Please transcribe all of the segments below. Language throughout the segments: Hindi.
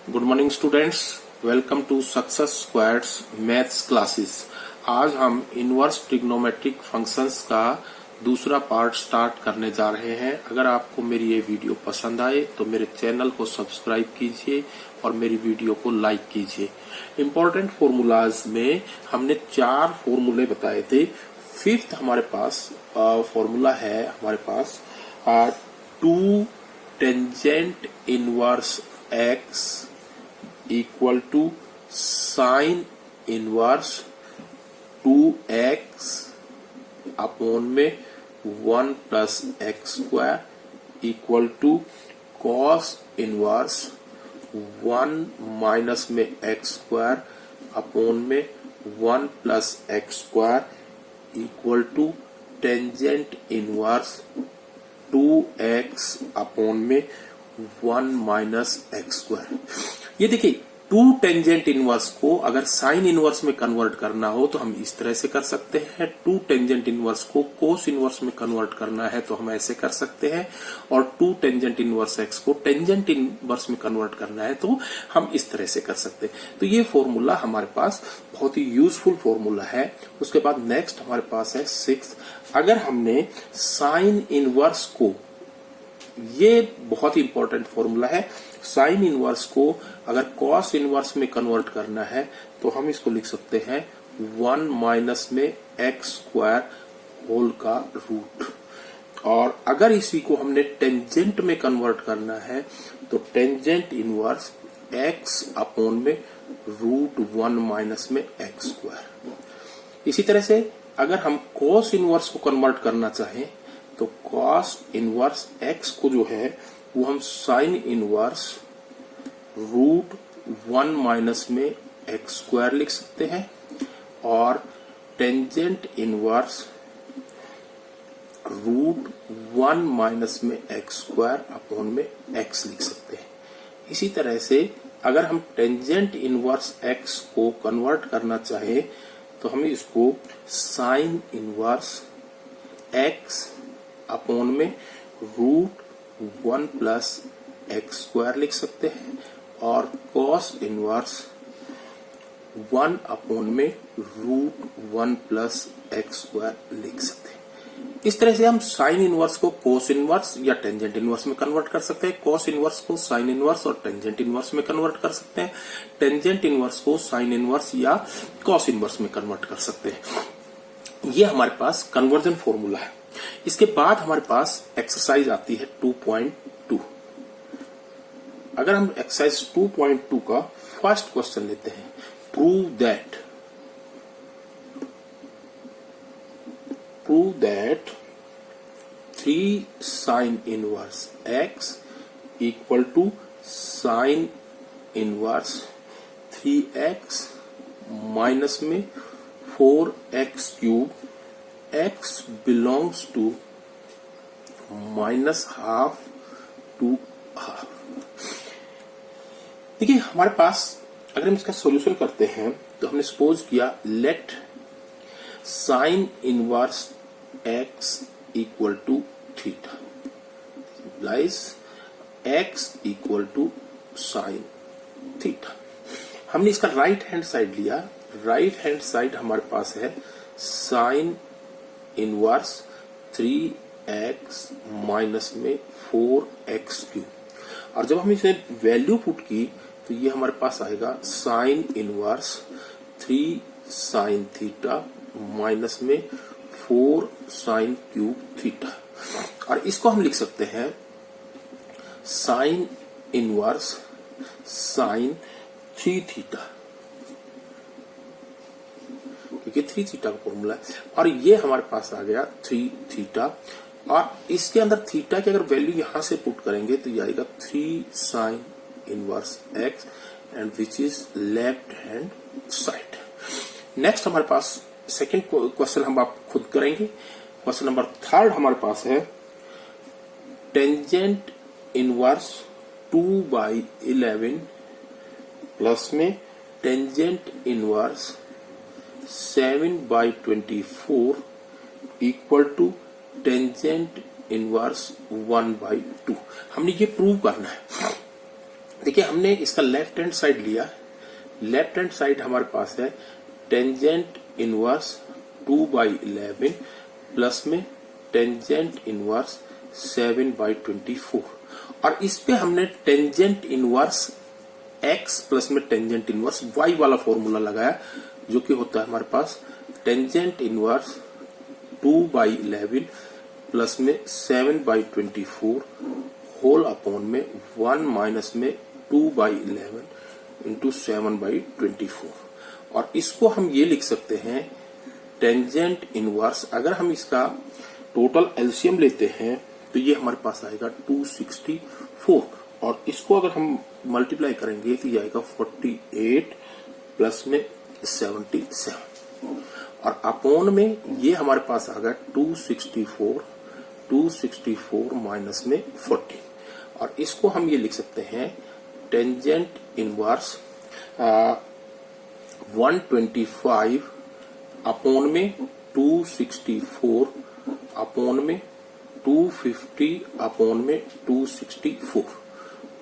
Good morning students, welcome to success squared's maths classes. आज हम इनवर्स ट्रिग्नोमेट्रिक फंक्शंस का दूसरा पार्ट स्टार्ट करने जा रहे हैं। अगर आपको मेरी ये वीडियो पसंद आए तो मेरे चैनल को सब्सक्राइब कीजिए और मेरी वीडियो को लाइक कीजिए। इम्पोर्टेंट फॉर्मूलाज में हमने 4 फॉर्मूले बताए थे। फिफ्थ हमारे पास फॉर्मूला है हमारे पास 2 tangent inverse x equal to sine inverse 2x upon में 1 plus x square equal to cos inverse 1 minus में एक्स स्क्वायर अपॉन में 1 plus x square equal to tangent inverse 2x upon में 1 माइनस एक्स स्क्वायर। ये देखिए 2 टेंजेंट इनवर्स को अगर साइन इनवर्स में कन्वर्ट करना हो तो हम इस तरह से कर सकते हैं। 2 टेंजेंट इनवर्स को कोस इनवर्स में कन्वर्ट करना है तो हम ऐसे कर सकते हैं, और 2 टेंजेंट इनवर्स एक्स को टेंजेंट इनवर्स में कन्वर्ट करना है तो हम इस तरह से कर सकते हैं। तो ये फॉर्मूला हमारे पास बहुत ही यूजफुल फॉर्मूला है। उसके बाद नेक्स्ट हमारे पास है 6। अगर हमने साइन इनवर्स को, ये बहुत ही इंपॉर्टेंट फॉर्मूला है, साइन इनवर्स को अगर कॉस इनवर्स में कन्वर्ट करना है तो हम इसको लिख सकते हैं 1 माइनस में एक्स स्क्वायर होल का रूट। और अगर इसी को हमने टेंजेंट में कन्वर्ट करना है तो टेंजेंट इनवर्स एक्स अपॉन में रूट 1 माइनस में एक्स स्क्वायर। इसी तरह से अगर हम कॉस इनवर्स को कन्वर्ट करना चाहें तो कॉस इनवर्स एक्स को जो है वो हम साइन इनवर्स रूट 1 माइनस में एक्स स्क्वायर लिख सकते हैं, और टेंजेंट इनवर्स रूट 1 माइनस में एक्स स्क्वायर अपॉन में एक्स लिख सकते हैं। इसी तरह से अगर हम टेंजेंट इनवर्स एक्स को कन्वर्ट करना चाहे तो हम इसको साइन इनवर्स एक्स अपॉन में रूट 1 प्लस एक्स स्क्वायर लिख सकते हैं, और कॉस इनवर्स 1 अपॉन में रूट 1 प्लस एक्स स्क्वायर लिख सकते हैं। इस तरह से हम साइन इनवर्स को कोस इनवर्स या टेंजेंट इनवर्स में कन्वर्ट कर सकते हैं, कॉस इनवर्स को साइन इनवर्स और टेंजेंट इनवर्स में कन्वर्ट कर सकते हैं, टेंजेंट इनवर्स को साइन इनवर्स या कॉस इनवर्स में कन्वर्ट कर सकते हैं। ये हमारे पास कन्वर्जन फॉर्मूला है। इसके बाद हमारे पास एक्सरसाइज आती है 2.2। अगर हम एक्सरसाइज 2.2 का फर्स्ट क्वेश्चन लेते हैं, prove that 3 sine inverse x equal to sine inverse 3x minus में 4x cube x belongs to minus half to half. देखिए हमारे पास अगर हम इसका सॉल्यूशन करते हैं तो हमने सपोज किया let sine inverse x equal to theta implies x equal to sine theta. हमने इसका राइट हैंड साइड लिया। राइट हैंड साइड हमारे पास है साइन इनवर्स 3x माइनस में 4x क्यूब, और जब हम इसे वैल्यू पुट की तो ये हमारे पास आएगा sine inverse 3 sine theta minus में 4 साइन क्यूब थीटा, और इसको हम लिख सकते हैं साइन इनवर्स साइन 3 थीटा, क्योंकि 3 थीटा का फॉर्मूला है। और ये हमारे पास आ गया 3 थीटा, और इसके अंदर थीटा की अगर वैल्यू यहां से पुट करेंगे तो ये आएगा 3 sine inverse x, and which is left hand side. Next हमारे पास सेकंड क्वेश्चन हम आप खुद करेंगे। क्वेश्चन नंबर 3 हमारे पास है टेंजेंट इनवर्स 2/11 प्लस में tangent inverse 7/24 equal to tangent inverse 1/2। हमने ये प्रूव करना है। देखिए हमने इसका लेफ्ट हैंड साइड लिया, लेफ्ट हैंड साइड हमारे पास है टेंजेंट इनवर्स 2/11 प्लस में टेंजेंट इनवर्स 7/24 और इस पे हमने टेंजेंट इनवर्स x प्लस में टेंजेंट इनवर्स y वाला फॉर्मूला लगाया, जो कि होता है हमारे पास टेंजेंट इनवर्स 2/11 प्लस में 7/24 होल अपॉन में 1 माइनस में 2/11 इंटू 7/24 और इसको हम ये लिख सकते हैं टेंजेंट इनवर्स। अगर हम इसका टोटल एलसीएम लेते हैं तो ये हमारे पास आएगा 264 और इसको अगर हम मल्टीप्लाई करेंगे तो ये आएगा 48 प्लस में 77 और अपॉन में ये हमारे पास आ गया 264 माइनस में 40 और इसको हम ये लिख सकते हैं टेंजेंट इनवर्स 125 अपॉन में 264 अपॉन में 250 अपॉन में 264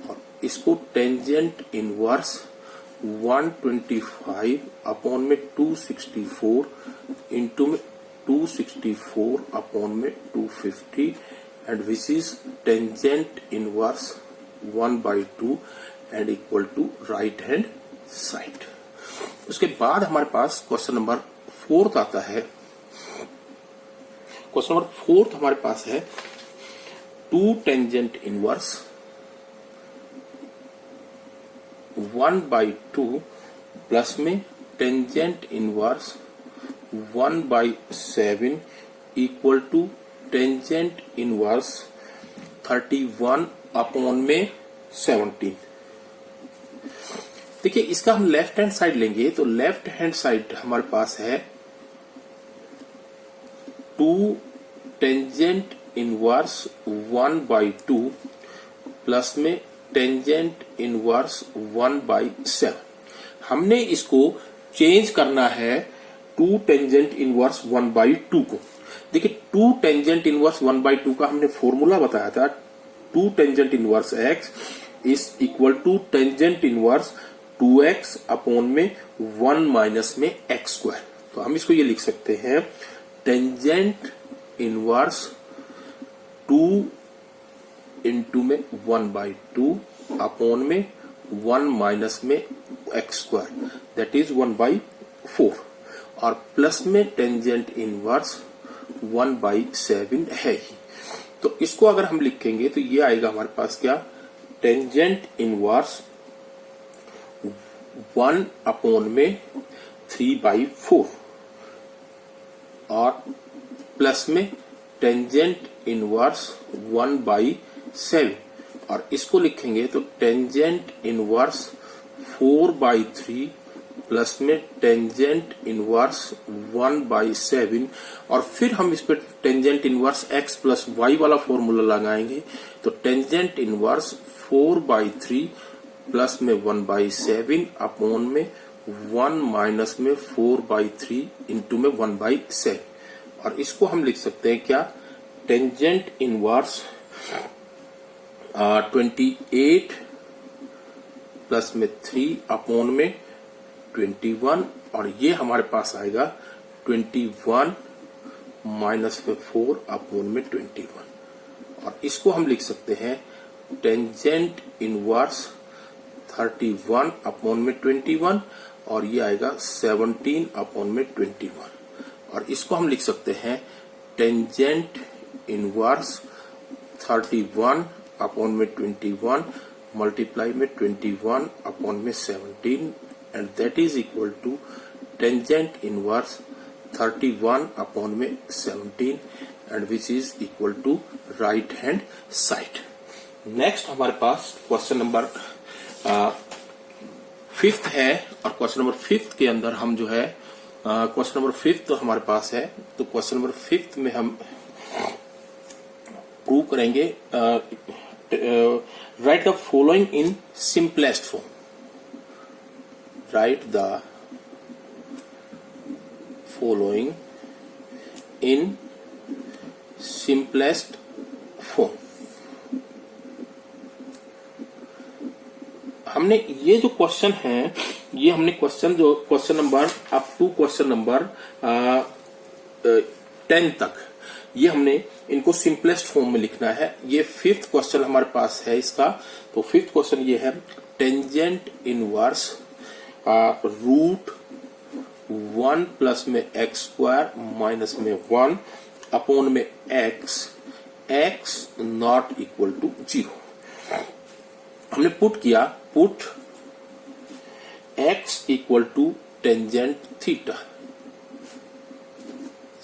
और इसको टेंजेंट इनवर्स 125 अपॉन में 264 इंटू में 264 अपॉन में 250 and which is tangent inverse 1/2 and equal to right hand side. उसके बाद हमारे पास क्वेश्चन नंबर 4 आता है। क्वेश्चन नंबर 4 हमारे पास है 2 टेंजेंट इनवर्स 1/2 प्लस में tangent inverse 1/7 equal to tangent inverse 31 upon में 17। देखिए इसका हम लेफ्ट हैंड साइड लेंगे तो लेफ्ट हैंड साइड हमारे पास है 2 टेंजेंट इनवर्स 1/2 प्लस में टेंजेंट इनवर्स 1/7। हमने इसको चेंज करना है 2 टेंजेंट इनवर्स 1/2 को। देखिए 2 टेंजेंट इनवर्स 1/2 का हमने फॉर्मूला बताया था 2 tangent inverse x is equal to tangent inverse 2x upon में 1 माइनस में x स्क्वायर। तो हम इसको ये लिख सकते हैं टेंजेंट इनवर्स 2 इंटू में 1/2 अपॉन में 1 माइनस में x स्क्वायर दैट इज 1/4 और प्लस में टेंजेंट इनवर्स 1/7 है ही। तो इसको अगर हम लिखेंगे तो ये आएगा हमारे पास क्या टेंजेंट इनवर्स 1 अपॉन में 3/4 और प्लस में टेंजेंट इनवर्स 1/7 और इसको लिखेंगे तो टेंजेंट इनवर्स 4/3 प्लस में टेंजेंट इनवर्स 1/7 और फिर हम इस पे tangent inverse x plus y वाला फॉर्मूला लगाएंगे तो टेंजेंट इनवर्स 4/3 प्लस में 1/7 अपॉन में 1 माइनस में 4/3 इंटू में 1/7 और इसको हम लिख सकते हैं क्या टेंजेंट इनवर्स 28 प्लस में 3 अपॉन में 21 और ये हमारे पास आएगा 21 माइनस में 4 अपॉन में 21 और इसको हम लिख सकते हैं टेंजेंट इनवर्स 31 अपॉन में 21 और ये आएगा 17 अपॉन में 21 और इसको हम लिख सकते हैं टेंजेंट इनवर्स 31 अपॉन में 21 मल्टीप्लाई में 21 अपॉन में 17 and that is equal to tangent inverse 31 upon में 17 and which is equal to right hand side. Next हमारे पास क्वेश्चन नंबर 5th है और क्वेश्चन नंबर 5th के अंदर हम जो है क्वेश्चन नंबर 5th तो हमारे पास है तो क्वेश्चन नंबर 5th में हम प्रूव करेंगे write the following in simplest form. Write the following in simplest form. हमने ये जो क्वेश्चन है, ये हमने question number up to question number 10 तक, ये हमने इनको सिंपलेस्ट फॉर्म में लिखना है। ये 5th क्वेश्चन हमारे पास है इसका। तो 5th क्वेश्चन ये है, टेंजेंट इनवर्स रूट 1 प्लस में एक्स स्क्वायर माइनस में 1 अपॉन में एक्स नॉट इक्वल टू 0। हमने पुट किया, put x equal to tangent theta,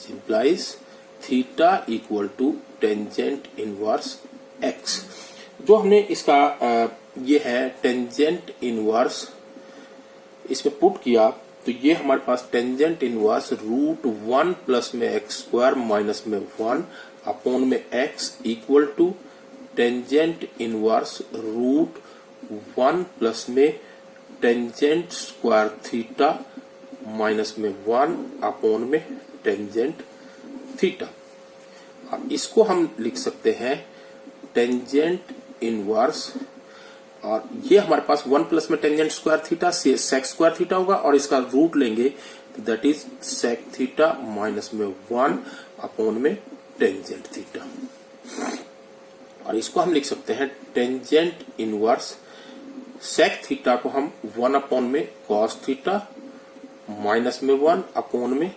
implies theta equal to tangent inverse x। जो हमने इसका ये है टेंजेंट इनवर्स, इसमें पुट किया तो ये हमारे पास टेंजेंट इनवर्स रूट 1 प्लस में एक्स स्क्वायर माइनस में 1 अपॉन में x equal to tangent inverse root 1 plus में टेंजेंट स्क्वायर थीटा माइनस में 1 अपॉन में टेंजेंट थीटा। अब इसको हम लिख सकते हैं टेंजेंट इनवर्स, और ये हमारे पास 1 प्लस में tangent square theta sec square theta होगा, और इसका रूट लेंगे that is sec theta minus में 1 अपॉन में टेंजेंट थीटा। और इसको हम लिख सकते हैं टेंजेंट इनवर्स सेक थीटा को हम 1 अपॉन में कॉस थीटा माइनस में 1 अपॉन में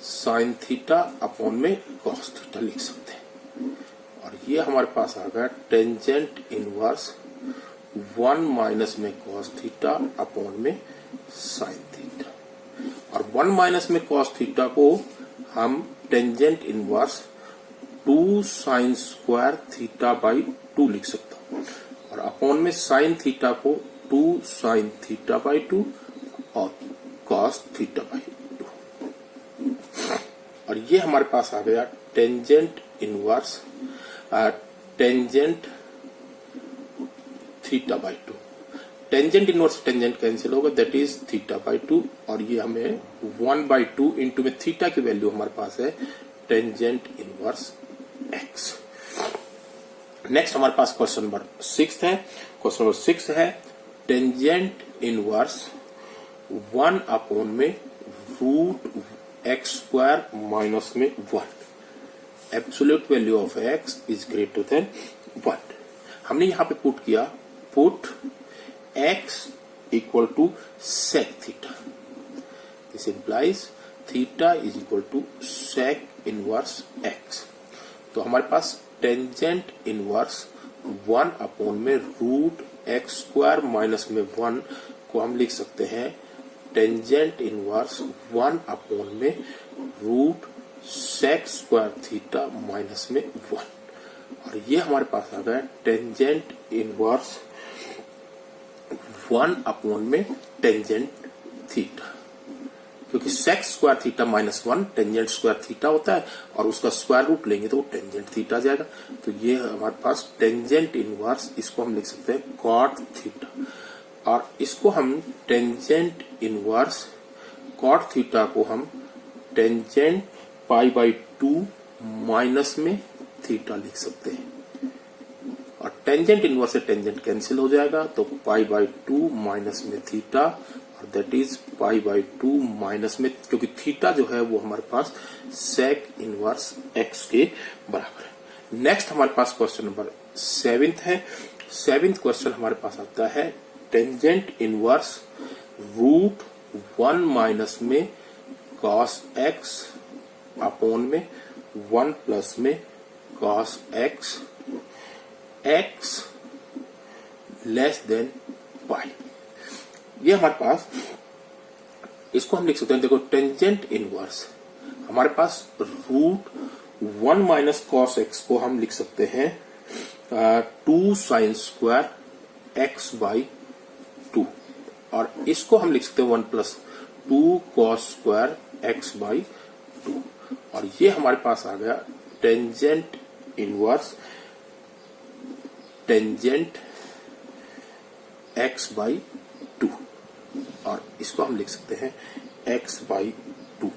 साइन थीटा अपॉन में कॉस थीटा लिख सकते हैं। और ये हमारे पास आ गया टेंजेंट इनवर्स 1 माइनस में कॉस थीटा अपॉन में साइन थीटा। और 1 माइनस में कॉस थीटा को हम tangent inverse 2 sign square theta by 2 लिख सकता हूं, और अपॉन में साइन थीटा को 2 साइन थीटा बाई 2 और कॉस थीटा बाई 2। और ये हमारे पास आ गया tangent inverse tangent theta by 2। Tangent inverse tangent cancel होगा, दैट इज थीटा बाई 2, और ये हमें 1/2 इंटू में थीटा की वैल्यू हमारे पास है टेंजेंट इनवर्स x। नेक्स्ट हमारे पास क्वेश्चन नंबर 6 है। क्वेश्चन नंबर 6 है टेंजेंट इनवर्स 1 अपॉन में रूट एक्स स्क्वायर माइनस में 1, absolute value of x is greater than 1। हमने यहां पे पुट किया, put x equal to sec theta, this implies theta is equal to sec inverse x। तो हमारे पास टेंजेंट इनवर्स 1 अपॉन में रूट एक्स स्क्वायर माइनस में 1 को हम लिख सकते हैं टेंजेंट इनवर्स 1 अपॉन में root sec square theta minus में 1। और ये हमारे पास आ गया टेंजेंट इनवर्स 1 अपॉन में टेंजेंट थीटा, क्योंकि sec square theta minus 1 tangent square theta होता है, और उसका स्क्वायर रूट लेंगे तो वो टेंजेंट थीटा जाएगा। तो ये हमारे पास टेंजेंट इनवर्स, इसको हम लिख सकते हैं कॉट थीटा, और इसको हम टेंजेंट इनवर्स कॉट थीटा को हम टेंजेंट पाई बाई 2 माइनस में थीटा लिख सकते हैं। और टेंजेंट इनवर्स से टेंजेंट कैंसिल हो जाएगा, तो पाई बाई 2 माइनस में थीटा, और that is pi by 2 minus में, क्योंकि थीटा जो है वो हमारे पास सेक इनवर्स x के बराबर है। नेक्स्ट हमारे पास क्वेश्चन नंबर 7 है। 7th क्वेश्चन हमारे पास आता है टेंजेंट इनवर्स रूट 1 माइनस में कॉस x अपॉन में 1 प्लस में कॉस x लेस देन पाई। ये हमारे पास, इसको हम लिख सकते हैं, देखो टेंजेंट इनवर्स हमारे पास रूट 1 माइनस कॉस एक्स को हम लिख सकते हैं 2 साइन स्क्वायर एक्स बाई 2, और इसको हम लिख सकते हैं 1 plus 2 cos square x by 2। और ये हमारे पास आ गया tangent inverse tangent x by 2, और इसको हम लिख सकते हैं x बाई 2।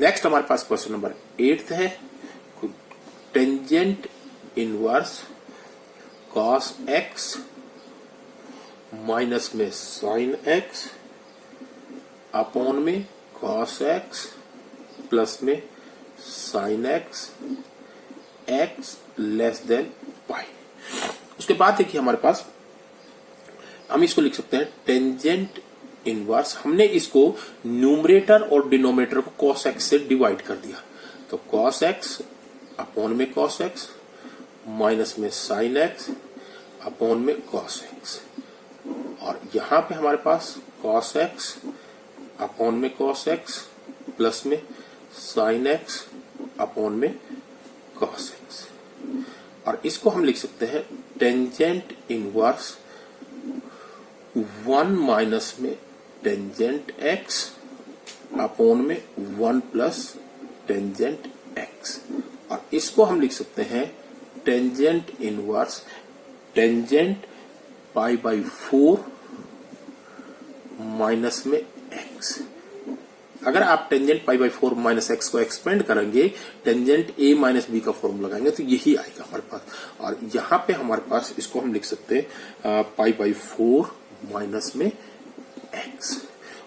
नेक्स्ट हमारे पास क्वेश्चन नंबर 8 है tangent inverse cos x minus में साइन एक्स अपॉन में कॉस एक्स प्लस में sine x x less than pi. उसके बाद देखिए हमारे पास हम इसको लिख सकते हैं टेंजेंट इनवर्स। हमने इसको न्यूमरेटर और डिनोमिनेटर को कॉस एक्स से डिवाइड कर दिया, तो कॉस एक्स अपॉन में कॉस एक्स माइनस में साइन एक्स अपॉन में कॉस एक्स, और यहां पे हमारे पास कॉस एक्स अपॉन में कॉस एक्स प्लस में साइन एक्स अपॉन में कॉस एक्स, और इसको हम लिख सकते हैं टेंजेंट इनवर्स 1 माइनस में टेंजेंट एक्स अपॉन में 1 प्लस टेंजेंट एक्स, और इसको हम लिख सकते हैं tangent inverse tangent pi by 4 minus में एक्स। अगर आप tangent pi by 4 minus x को एक्सपेंड करेंगे, टेंजेंट ए माइनस बी का फॉर्मूला लगाएंगे तो यही आएगा हमारे पास, और यहां पे हमारे पास इसको हम लिख सकते हैं पाई बाई 4 माइनस में एक्स।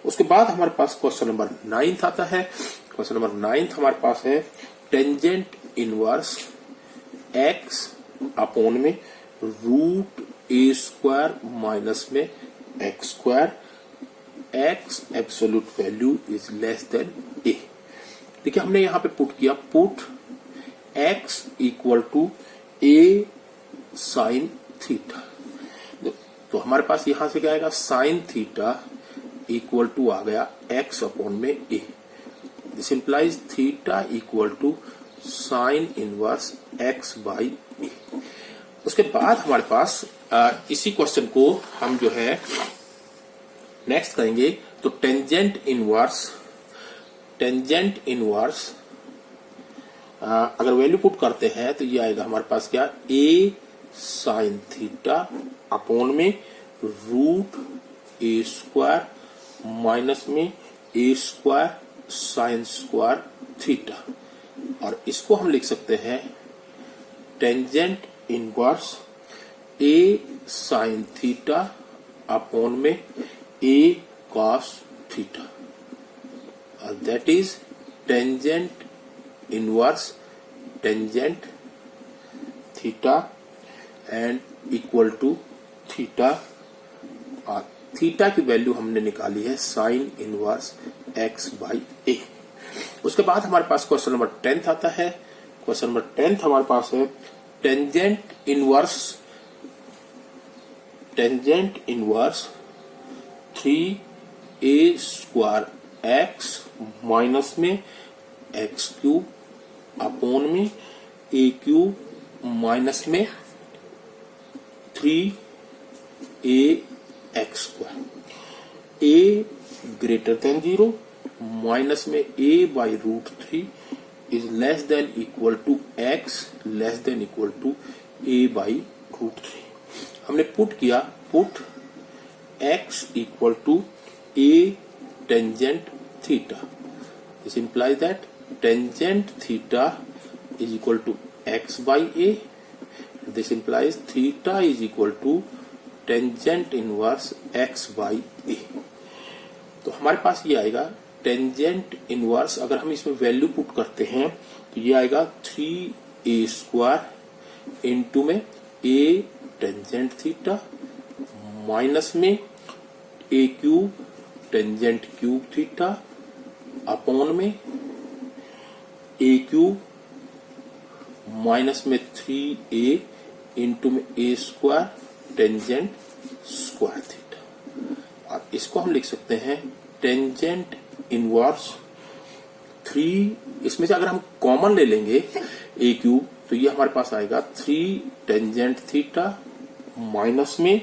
उसके बाद हमारे पास क्वेश्चन नंबर 9 आता है। क्वेश्चन नंबर 9 हमारे पास है टेंजेंट इनवर्स एक्स अपॉन में रूट ए स्क्वायर माइनस में x square x absolute value is less than a. देखिए हमने यहां पे पुट किया, put x equal to a sine theta, तो हमारे पास यहां से क्या आएगा साइन थीटा इक्वल टू आ गया एक्स अपॉन में a. This implies theta equal to sine inverse x by a. उसके बाद हमारे पास इसी क्वेश्चन को हम जो है नेक्स्ट करेंगे, तो टेंजेंट इनवर्स अगर वैल्यू पुट करते हैं तो ये आएगा हमारे पास क्या ए साइन थीटा अपॉन में रूट ए स्क्वायर माइनस में a square sine square theta, और इसको हम लिख सकते हैं tangent inverse a sine theta upon में ए कॉस थीटा, और that is tangent inverse tangent theta and equal to theta, और थीटा की वैल्यू हमने निकाली है sine inverse x by a. उसके बाद हमारे पास क्वेश्चन नंबर 10 आता है। क्वेश्चन नंबर 10 हमारे पास है tangent inverse 3 a square x minus में एक्स क्यूब अपॉन में ए क्यूब माइनस में 3 a x square, a greater than 0 minus में a by root 3 is less than equal to x less than equal to a by root 3। हमने पुट किया, put x equal to a tangent theta, this implies that tangent theta is equal to x by a, this implies theta is equal to tangent inverse x by a. तो हमारे पास ये आएगा टेंजेंट इनवर्स, अगर हम इसमें वैल्यू पुट करते हैं तो ये आएगा 3 ए स्क्वायर इंटू में ए टेंजेंट थीटा माइनस में a cube tangent cube theta upon में ए क्यूब माइनस में 3a इंटू में a square tangent square theta, और इसको हम लिख सकते हैं टेंजेंट इनवर्स 3, इसमें से अगर हम कॉमन ले लेंगे ए क्यूब तो ये हमारे पास आएगा 3 टेंजेंट थीटा माइनस में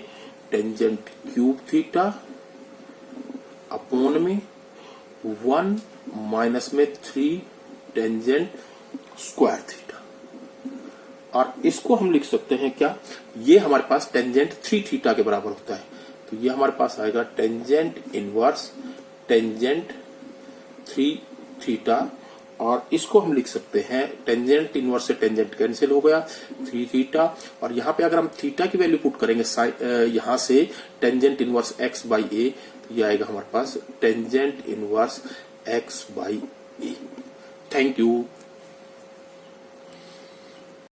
टेंजेंट क्यूब थीटा अपॉन में 1 माइनस में 3 टेंजेंट स्क्वायर थीटा, और इसको हम लिख सकते हैं क्या, ये हमारे पास टेंजेंट 3 थीटा के बराबर होता है, तो ये हमारे पास आएगा टेंजेंट इनवर्स टेंजेंट 3 थीटा, और इसको हम लिख सकते हैं टेंजेंट इनवर्स से टेंजेंट कैंसिल हो गया 3 थीटा, और यहाँ पे अगर हम थीटा की वैल्यू पुट करेंगे यहाँ से tangent inverse x by a, तो ये आएगा हमारे पास tangent inverse x by a. Thank you.